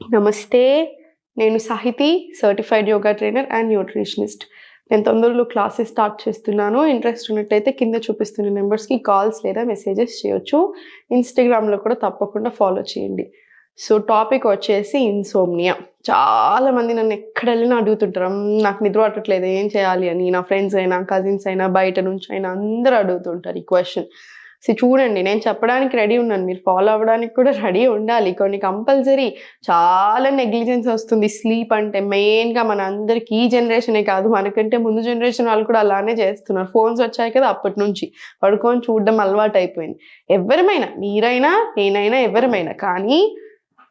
నమస్తే. నేను Sahithi, certified yoga trainer and nutritionist. నేను తొందరలో క్లాసెస్ స్టార్ట్ చేస్తున్నాను. ఇంట్రెస్ట్ ఉన్నట్టయితే కింద చూపిస్తున్న నెంబర్స్‌కి కాల్స్ లేదా మెసేజెస్ చేయొచ్చు. ఇన్‌స్టాగ్రామ్‌లో కూడా తప్పకుండా ఫాలో చేయండి. సో, టాపిక్ వచ్చేసి ఇన్సోమ్నియా. చాలామంది నన్ను ఎక్కడెళ్ళినా అడుగుతుంటారు. నాకు నిద్ర పట్టట్లేదు ఏం చేయాలి అని. నా ఫ్రెండ్స్ అయినా, కజిన్స్ అయినా, బయట నుంచైనా అందరూ అడుగుతుంటారు ఈ క్వెషన్. చూడండి, నేను చెప్పడానికి రెడీ ఉన్నాను. మీరు ఫాలో అవ్వడానికి కూడా రెడీ ఉండాలి. కొన్ని కంపల్సరీ చాలా నెగ్లిజెన్స్ వస్తుంది. స్లీప్ అంటే మెయిన్‌గా మనందరికి ఈ జనరేషనే కాదు, మనకంటే ముందు జనరేషన్ వాళ్ళు కూడా అలానే చేస్తున్నారు. ఫోన్స్ వచ్చాయి కదా అప్పటినుంచి. పడుకొని చూడడం అలవాటయిపోయింది. ఎవ్వరమైనా, మీరైనా, నేనైనా, ఎవరమైనా. కానీ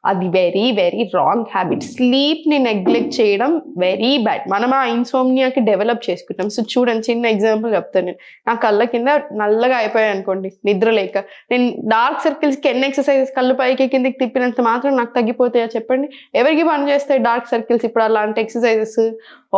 అది వెరీ వెరీ రాంగ్ హ్యాబిట్. స్లీప్‌ని నెగ్లెక్ట్ చేయడం వెరీ బ్యాడ్. మనం ఆ ఇన్సోమ్నియాకి డెవలప్ చేసుకుంటాం. సో, చూడండి, చిన్న ఎగ్జాంపుల్ చెప్తాను నేను. నా కళ్ళ కింద నల్లగా అయిపోయాయనుకోండి నిద్ర లేక. నేను డార్క్ సర్కిల్స్‌కి ఎన్ని ఎక్సర్‌సైజెస్ కళ్ళు పైకి కిందకి తిప్పినంత మాత్రం నాకు తగ్గిపోతాయా చెప్పండి? ఎవరికి పని చేస్తాయి డార్క్ సర్కిల్స్ ఇప్పుడు అలాంటి ఎక్సర్‌సైజెస్?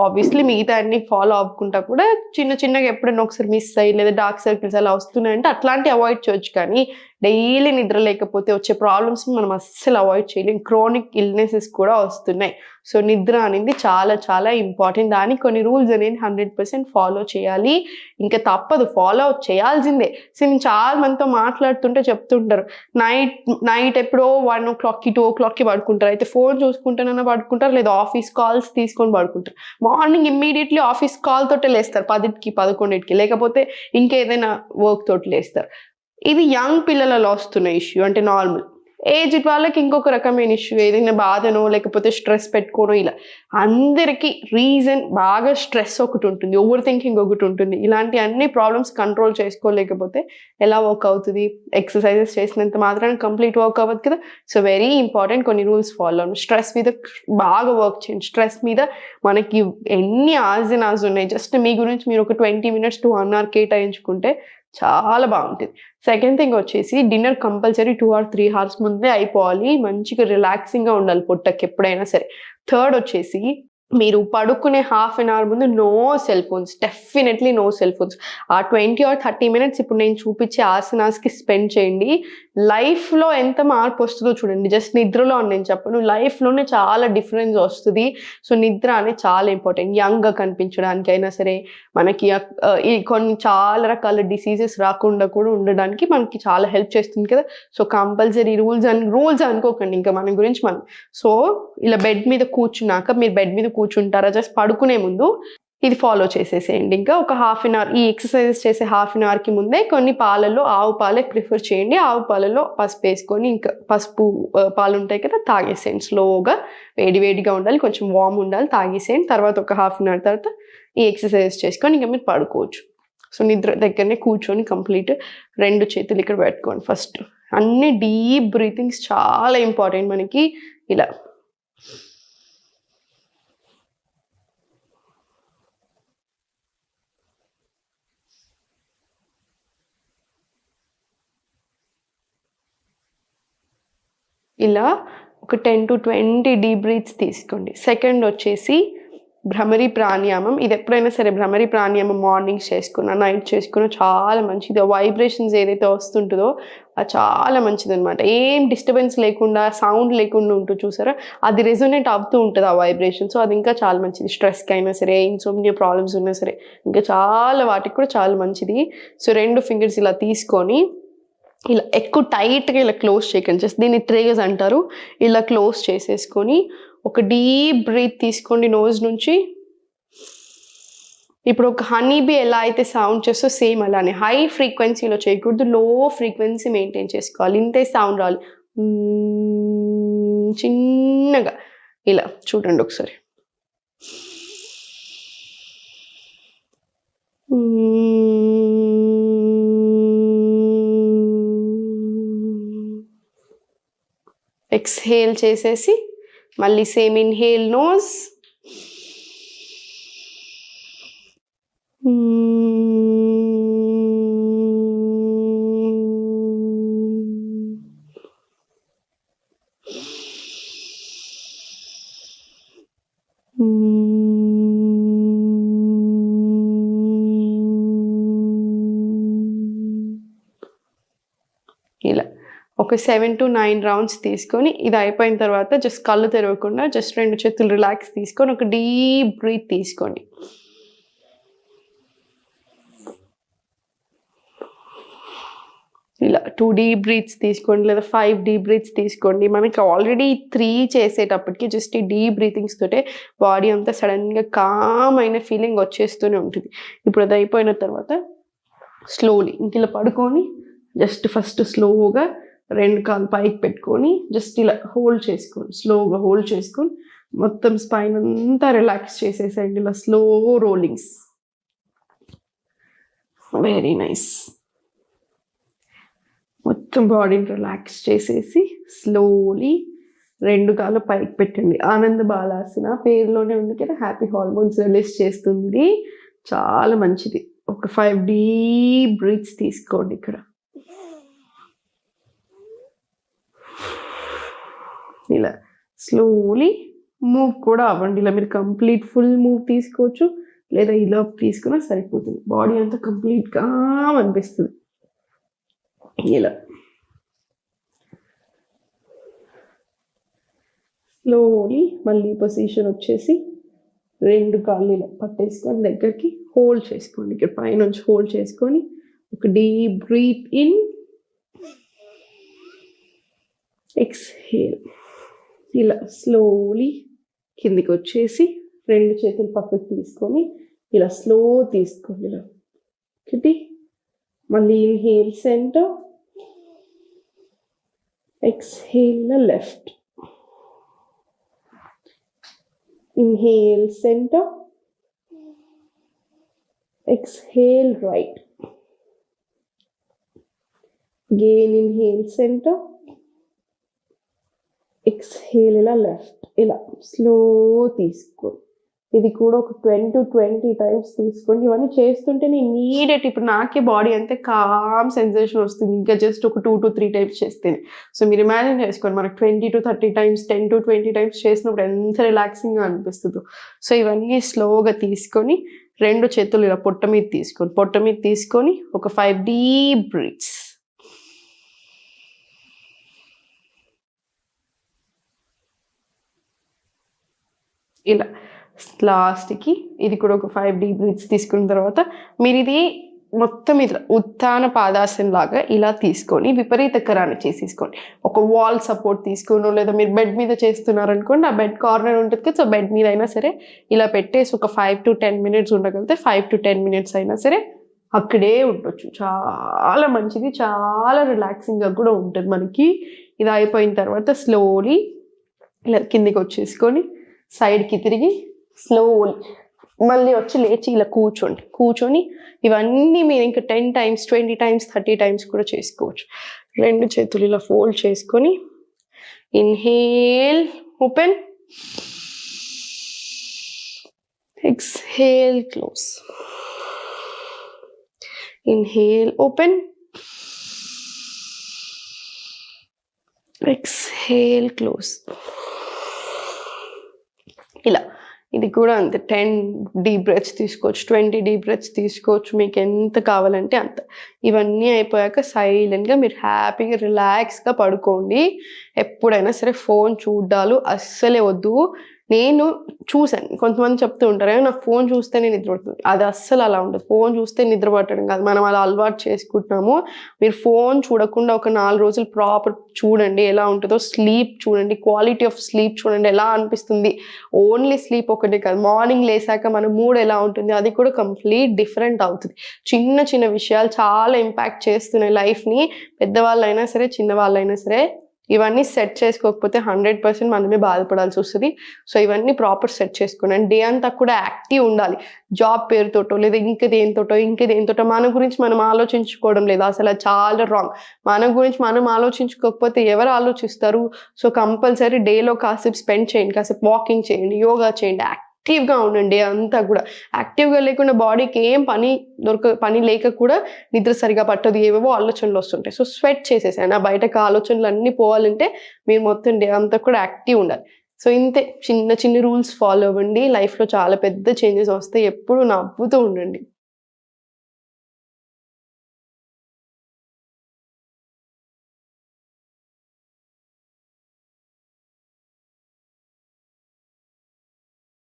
ఆబ్వియస్లీ మిగతా అన్ని ఫాలో అవ్వకుంటా కూడా చిన్న చిన్నగా ఎప్పుడైనా ఒకసారి మిస్ అయ్యి లేదా డార్క్ సర్కిల్స్ అలా వస్తున్నాయంటే అట్లాంటివి అవాయిడ్ చేయొచ్చు. కానీ డైలీ నిద్ర లేకపోతే వచ్చే ప్రాబ్లమ్స్‌ని మనం అస్సలు అవాయిడ్ చేయలేం. క్రోనిక్ ఇల్‌నెసెస్ కూడా వస్తున్నాయి. సో, నిద్ర అనేది చాలా చాలా ఇంపార్టెంట్. దానికి కొన్ని రూల్స్ అనేది 100% ఫాలో చేయాలి. ఇంకా తప్పదు, ఫాలో చేయాల్సిందే. సో, నేను చాలా మందితో మాట్లాడుతుంటే చెప్తుంటారు, నైట్ నైట్ ఎప్పుడో 1:00కి 2:00కి పడుకుంటారు. అయితే ఫోన్ చూసుకుంటేనైనా పడుకుంటారు, లేదా ఆఫీస్ కాల్స్ తీసుకొని పడుకుంటారు. మార్నింగ్ ఇమ్మీడియట్‌లీ ఆఫీస్ కాల్ తోటే లేస్తారు 10కి, 11కి, లేకపోతే ఇంకేదైనా వర్క్ తోటి లేస్తారు. ఇది యంగ్ పిల్లలలో వస్తున్న ఇష్యూ. అంటే నార్మల్ ఏజ్డ్ వాళ్ళకి ఇంకొక రకమైన ఇష్యూ. ఏదైనా బాధనో లేకపోతే స్ట్రెస్ పెట్టుకోనో ఇలా. అందరికీ రీజన్ బాగా స్ట్రెస్ ఒకటి ఉంటుంది, ఓవర్ థింకింగ్ ఒకటి ఉంటుంది. ఇలాంటి అన్ని ప్రాబ్లమ్స్ కంట్రోల్ చేసుకోలేకపోతే ఎలా వర్క్ అవుతుంది? ఎక్సర్సైజెస్ చేసినంత మాత్రాన కంప్లీట్ వర్క్ అవ్వదు కదా. సో, వెరీ ఇంపార్టెంట్ కొన్ని రూల్స్ ఫాలో అవ్వండి. స్ట్రెస్ మీద బాగా వర్క్ చేయండి. స్ట్రెస్ మీద మనకి ఎన్ని అవర్స్ అండ్ అవర్స్ ఉన్నాయి. జస్ట్ మీ గురించి మీరు ఒక 20 మినిట్స్ టు 1 అవర్ కేటాయించుకుంటే చాలా బాగుంటుంది. సెకండ్ థింగ్ వచ్చేసి డిన్నర్ కంపల్సరీ 2 ఆర్ 3 అవర్స్ ముందే అయిపోవాలి. మంచిగా రిలాక్సింగ్‌గా ఉండాలి పొట్టకి ఎప్పుడైనా సరే. థర్డ్ వచ్చేసి మీరు పడుకునే హాఫ్ అన్ అవర్ ముందు no cell phones. Definitely no cell phones. ఆ 20 ఆర్ 30 మినిట్స్ ఇప్పుడు నేను చూపించే ఆసనాస్‌కి స్పెండ్ చేయండి. లైఫ్‌లో ఎంత మార్పు వస్తుందో చూడండి. జస్ట్ నిద్రలో అని నేను చెప్పను. లైఫ్‌లోనే చాలా డిఫరెన్స్ వస్తది. సో, నిద్ర అనేది చాలా ఇంపార్టెంట్. యంగ్‌గా కనిపించడానికైనా సరే, మనకి ఈ కొన్ని చాలా రకాల డిసీజెస్ రాకుండా కూడా ఉండడానికి మనకి చాలా హెల్ప్ చేస్తుంది కదా. సో, కంపల్సరీ రూల్స్ అనుకోకండి, ఇంకా మన గురించి మనం. సో, ఇలా బెడ్ మీద కూర్చున్నాక మీరు బెడ్ మీద కూర్చుంటారా, జస్ట్ పడుకునే ముందు ఇది ఫాలో చేసేసేయండి. ఇంకా ఒక హాఫ్ అన్ అవర్ ఈ ఎక్సర్సైజెస్ చేసే హాఫ్ అన్ అవర్‌కి ముందే కొన్ని పాలల్లో ఆవు పాలే ప్రిఫర్ చేయండి. ఆవు పాలలో పసుపేసుకొని, ఇంకా పసుపు పాలుంటాయి కదా, తాగేసేయండి స్లోగా. వేడి వేడిగా ఉండాలి, కొంచెం వార్మ్ ఉండాలి, తాగేసేయండి. తర్వాత ఒక హాఫ్ అన్ అవర్ తర్వాత ఈ ఎక్సర్సైజెస్ చేసుకొని ఇంక మీరు పడుకోవచ్చు. సో, నిద్ర దగ్గరనే కూర్చొని కంప్లీట్ 2 చేతులు ఇక్కడ పెట్టుకోండి ఫస్ట్. అన్ని డీప్ బ్రీతింగ్స్ చాలా ఇంపార్టెంట్ మనకి. ఇలా ఇలా ఒక 10-20 డీప్ బ్రీత్స్ తీసుకోండి. సెకండ్ వచ్చేసి భ్రమరి ప్రాణాయామం. ఇది ఎప్పుడైనా సరే భ్రమరి ప్రాణాయామం మార్నింగ్ చేసుకున్నా, నైట్ చేసుకున్నా చాలా మంచిది. వైబ్రేషన్స్ ఏదైతే వస్తుంటుందో అది చాలా మంచిదనమాట. ఏం డిస్టర్బెన్స్ లేకుండా, సౌండ్ లేకుండా ఉంటుంది చూసారా, అది రెజొనేట్ అవుతూ ఉంటుంది ఆ వైబ్రేషన్. సో, అది ఇంకా చాలా మంచిది. స్ట్రెస్‌కి అయినా సరే, ఇన్సోమ్నియా ప్రాబ్లమ్స్ ఉన్నా సరే, ఇంకా చాలా వాటికి కూడా చాలా మంచిది. సో, 2 ఫింగర్స్ ఇలా తీసుకొని ఇలా ఎక్కువ టైట్‌గా ఇలా క్లోజ్ చేయకండి. జస్ట్ దీన్ని ట్రేస్ అంటారు. ఇలా క్లోజ్ చేసేసుకొని ఒక డీప్ బ్రీత్ తీసుకోండి నోస్ నుంచి. ఇప్పుడు ఒక హనీ బీ ఎలా అయితే సౌండ్ చేస్తో సేమ్ అలానే హై ఫ్రీక్వెన్సీలో చేయకూడదు. లో ఫ్రీక్వెన్సీ మెయింటైన్ చేసుకోవాలి. ఇంతే సౌండ్ రావాలి. చిన్నగా ఇలా చూడండి ఒకసారి. ఎక్స్‌హేల్ చేసేసి మళ్ళీ సేమ్ ఇన్‌హేల్ నోస్. ఇలా ఒక 7 to 9 రౌండ్స్ తీసుకొని ఇది అయిపోయిన తర్వాత జస్ట్ కళ్ళు తెరవకుండా జస్ట్ 2 చేతులు రిలాక్స్ తీసుకొని ఒక డీప్ బ్రీత్ తీసుకోండి. ఇలా 2 డీప్ బ్రీత్స్ తీసుకోండి లేదా 5 డీప్ బ్రీత్స్ తీసుకోండి. మనకి ఆల్రెడీ 3 చేసేటప్పటికి జస్ట్ ఈ డీప్ బ్రీతింగ్స్ తోటే బాడీ అంతా సడన్గా కామ్ అయిన ఫీలింగ్ వచ్చేస్తూనే ఉంటుంది. ఇప్పుడు అది అయిపోయిన తర్వాత స్లోలీ ఇంక ఇలా పడుకొని జస్ట్ ఫస్ట్ స్లోగా 2 కాళ్ళు పైకి పెట్టుకొని జస్ట్ ఇలా హోల్డ్ చేసుకోండి. స్లోగా హోల్డ్ చేసుకొని మొత్తం స్పైన్ అంతా రిలాక్స్ చేసేసేయండి. ఇలా స్లో రోలింగ్స్. Very nice. మొత్తం బాడీని రిలాక్స్ చేసేసి స్లోలీ 2 కాళ్ళు పైకి పెట్టండి. ఆనంద బాలాసన పేరులోనే ఉంది కదా, హ్యాపీ హార్మోన్స్ రిలీజ్ చేస్తుంది, చాలా మంచిది. ఒక 5 డీప్ బ్రీత్స్ తీసుకోండి. ఇక్కడ ఇలా స్లోలీ మూవ్ కూడా అవ్వండి. ఇలా మీరు కంప్లీట్ ఫుల్ మూవ్ తీసుకోవచ్చు లేదా ఇలా తీసుకున్నా సరిపోతుంది. బాడీ అంతా కంప్లీట్గా అనిపిస్తుంది. ఇలా స్లోలీ మళ్ళీ పొజిషన్ వచ్చేసి 2 కాళ్ళు ఇలా పట్టేసుకొని దగ్గరికి హోల్డ్ చేసుకోండి. ఇక్కడ పైనుంచి హోల్డ్ చేసుకొని ఒక డీప్ బ్రీత్ ఇన్, ఎక్స్హేల్. ఇలా స్లోలీ కిందికి వచ్చేసి 2 చేతులు పక్కకి తీసుకొని ఇలా స్లో తీసుకోండి. ఇలా ఒకటి, మళ్ళీ inhale centre, exhale left, inhale center, exhale right, again inhale center, exhale ఇలా left. ఇలా స్లో తీసుకోండి. ఇది కూడా ఒక 10 to 20 టైమ్స్ తీసుకోండి. ఇవన్నీ చేస్తుంటేనే ఇమీడియట్ ఇప్పుడు నాకే బాడీ అంతే కామ్ సెన్సేషన్ వస్తుంది, ఇంకా జస్ట్ ఒక 2 to 3 టైమ్స్ చేస్తేనే. సో మీరు ఇమాజిన్ చేసుకోండి, మనకు 20 to 30 టైమ్స్ 10 to 20 టైమ్స్ చేసినప్పుడు ఎంత రిలాక్సింగ్గా అనిపిస్తుందో. సో ఇవన్నీ స్లోగా తీసుకొని 2 చేతులు ఇలా పొట్ట మీద తీసుకోండి. పొట్ట మీద తీసుకొని ఒక 5 డీప్ బ్రీత్స్. ఇలా లాస్ట్కి ఇది కూడా ఒక 5 డీప్ బ్రీత్స్ తీసుకున్న తర్వాత మీరు ఇది మొత్తం ఇట్లా ఉత్తాన పాదాసన లాగా ఇలా తీసుకొని విపరీతకరాన్ని చేసేసుకోండి. ఒక వాల్ సపోర్ట్ తీసుకోను లేదా మీరు బెడ్ మీద చేస్తున్నారనుకోండి, ఆ బెడ్ కార్నర్ ఉంటుంది కదా, సో బెడ్ మీద అయినా సరే ఇలా పెట్టేసి ఒక 5 to 10 మినిట్స్ ఉండగలిగితే 5 to 10 మినిట్స్ అయినా సరే అక్కడే ఉండొచ్చు. చాలా మంచిది, చాలా రిలాక్సింగ్గా కూడా ఉంటుంది మనకి. ఇది అయిపోయిన తర్వాత స్లోలీ ఇలా కిందికి వచ్చేసుకొని సైడ్కి తిరిగి స్లోలీ మళ్ళీ వచ్చి లేచి ఇలా కూర్చొని ఇవన్నీ మీరు ఇంకా 10 times 20 times 30 times కూడా చేసుకోవచ్చు. 2 చేతులు ఇలా ఫోల్డ్ చేసుకొని inhale open, exhale close, inhale open, exhale close. ఇలా ఇది కూడా అంతే 10 డీప్ బ్రెత్స్ తీసుకోవచ్చు, 20 డీప్ బ్రెత్స్ తీసుకోవచ్చు, మీకు ఎంత కావాలంటే అంత. ఇవన్నీ అయిపోయాక సైలెంట్గా మీరు హ్యాపీగా రిలాక్స్గా పడుకోండి. ఎప్పుడైనా సరే ఫోన్ చూడ్డాలు అస్సలే వద్దు. నేను చూశాను, కొంతమంది చెప్తూ ఉంటారు నాకు ఫోన్ చూస్తేనే నిద్ర పడుతుంది. అది అస్సలు అలా ఉండదు. ఫోన్ చూస్తే నిద్ర పట్టడం కాదు, మనం అలా అలవాటు చేసుకుంటున్నాము. మీరు ఫోన్ చూడకుండా ఒక 4 రోజులు ప్రాపర్ చూడండి ఎలా ఉంటుందో. స్లీప్ చూడండి, క్వాలిటీ ఆఫ్ స్లీప్ చూడండి, ఎలా అనిపిస్తుంది. ఓన్లీ స్లీప్ ఒకటే కాదు, మార్నింగ్ లేసాక మన మూడ్ ఎలా ఉంటుంది అది కూడా కంప్లీట్ డిఫరెంట్ అవుతుంది. చిన్న చిన్న విషయాలు చాలా ఇంపాక్ట్ చేస్తున్నాయి లైఫ్ని. పెద్దవాళ్ళైనా సరే చిన్నవాళ్ళైనా సరే ఇవన్నీ సెట్ చేసుకోకపోతే 100% మనమే బాధపడాల్సి వస్తుంది. సో ఇవన్నీ ప్రాపర్ సెట్ చేసుకున్నాను. డే అంతా కూడా యాక్టివ్ ఉండాలి. జాబ్ పేరుతోటో లేదా ఇంకేదేంతోటో మన గురించి మనం ఆలోచించుకోవడం లేదు, అసలు అది చాలా రాంగ్. మన గురించి మనం ఆలోచించుకోకపోతే ఎవరు ఆలోచిస్తారు? సో కంపల్సరీ డేలో కాసేపు స్పెండ్ చేయండి, కాసేపు వాకింగ్ చేయండి, యోగా చేయండి, యాక్టివ్గా ఉండండి. అంతా కూడా యాక్టివ్గా లేకుండా బాడీకి ఏం పని లేక కూడా నిద్ర సరిగా పట్టదు, ఏవేవో ఆలోచనలు వస్తుంటాయి. సో స్వెట్ చేసేసాను, ఆ బయటకు ఆలోచనలు అన్నీ పోవాలంటే మీరు మొత్తం డే అంతా కూడా యాక్టివ్ ఉండాలి. సో ఇంతే, చిన్న చిన్న రూల్స్ ఫాలో అవ్వండి, లైఫ్లో చాలా పెద్ద చేంజెస్ వస్తాయి. ఎప్పుడు నవ్వుతూ ఉండండి.